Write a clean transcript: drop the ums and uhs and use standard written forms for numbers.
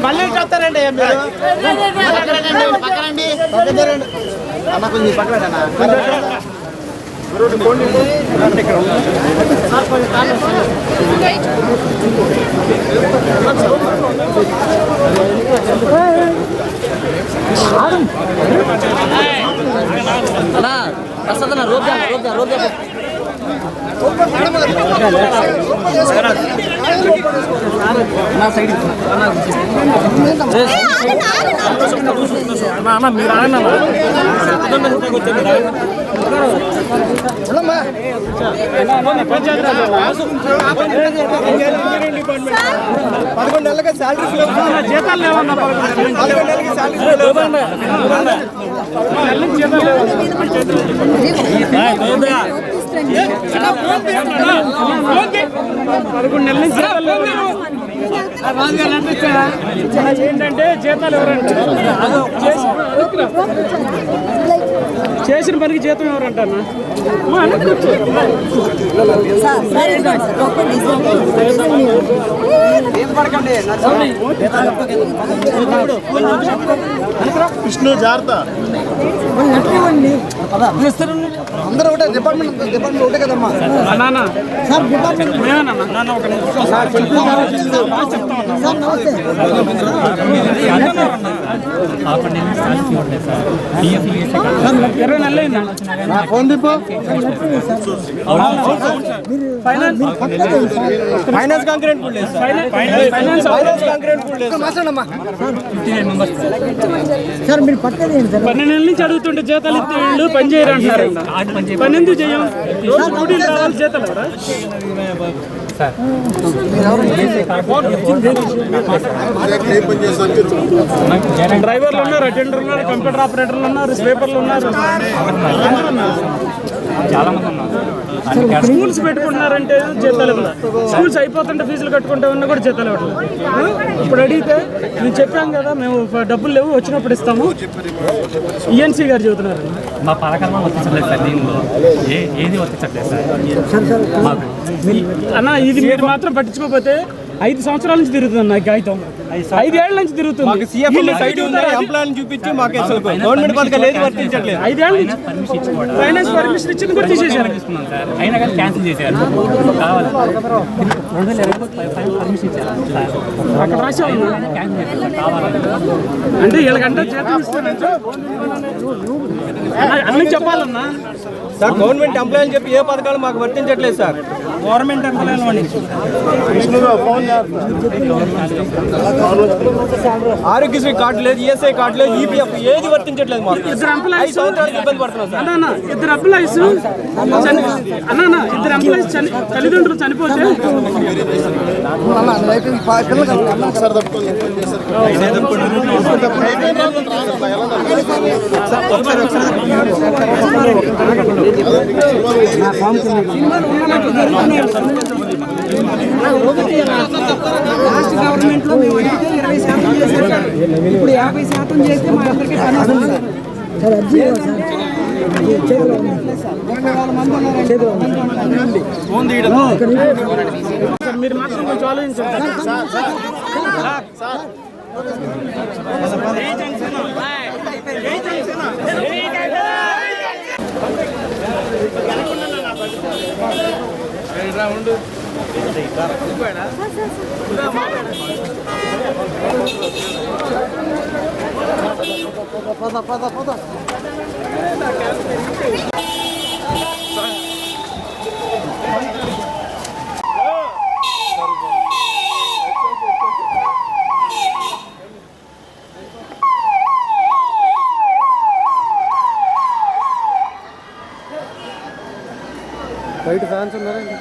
మళ్ళీ చెప్తారండి అన్నా వస్తుందన్నా రోడ్ సైడ్ మీరు పదకొండు నెలలకి శాలరీస్ జీతాలు లేవన్నా పదకొండు నెలల నుంచి ఏంటంటే జీతాలు ఎవరంటే చేసిన పనికి జీతం ఎవరంటారా విష్ణు జాగ్రత్త అందరూ ఒకటే డిపార్ట్మెంట్ ఒకటే కదమ్మా sir department finance concrete sir మీరు పక్కన 12 నెలల నుంచి అడుగుతుంటే జీతాలు ఇస్తే వీళ్ళు పని చేయరు అంటారు. పని ఎందుకు చేయం? డ్యూటీలు రావాలి జీతాలు డ్రైవర్లు ఉన్నారు, అటెండర్లు ఉన్నారు, కంప్యూటర్ ఆపరేటర్లు ఉన్నారు, స్వీపర్లు ఉన్నారు, చాలా మంది ఉన్నారు. స్కూల్స్ పెట్టుకుంటున్నారంటే జీతాలు ఇవ్వాలి. స్కూల్స్ అయిపోతుంటే ఫీజులు కట్టుకుంటే ఉన్నా కూడా జీతాలు ఇవ్వట్లేదు. ఇప్పుడు అడిగితే మేము చెప్పాం కదా మేము డబ్బులు లేవు వచ్చినప్పుడు ఇస్తాము. ఈఎన్సీ గారు చెబుతున్నారు మా పథకాలను వర్తించట్లేదు సార్. దీనిలో ఏది వర్తించట్లేదు సార్ అన్న. ఇది మీరు మాత్రం పట్టించుకోకపోతే 5 సంవత్సరాల నుంచి తిరుగుతుంది నాకు కాగితం. 5 ఏళ్ల నుంచి తిరుగుతుంది. 5 ఏళ్ళ నుంచి ఫైనాన్స్ పర్మిషన్ ఇచ్చింది కూడా తీసేసారు. అయినా కానీ క్యాన్సిల్ చేశారు. కావాలి 2020 పర్మిషన్ ఇచ్చారు. అక్కడ రాసా అంటే వీళ్ళకంటే జీతం ఇస్తానంటే అన్ని చెప్పాలన్నా సార్. గవర్నమెంట్ ఎంప్లాయీ అని చెప్పి ఏ పథకాలు మాకు వర్తించట్లేదు sir. Government employee Aarogyasri card లేదు, ఈఎస్ఐ కార్డు లేదు, ఈపీఎఫ్ ఏది వర్తించట్లేదు మాకు. 5 సంవత్సరాలు ఇబ్బంది పడుతున్నాం సార్. ఇద్దరు ఎంప్లాయీస్ తల్లిదండ్రులు చనిపోతే లాస్ట్ గవర్నమెంట్ లో మేము అడిగితే 20% చేశారు. ఇప్పుడు 50% చేస్తే మా అందరికీ మీరు మాత్రం కొంచెం ఆలోచించండి. బయట ఫ్యాన్స్ ఉన్నారండి.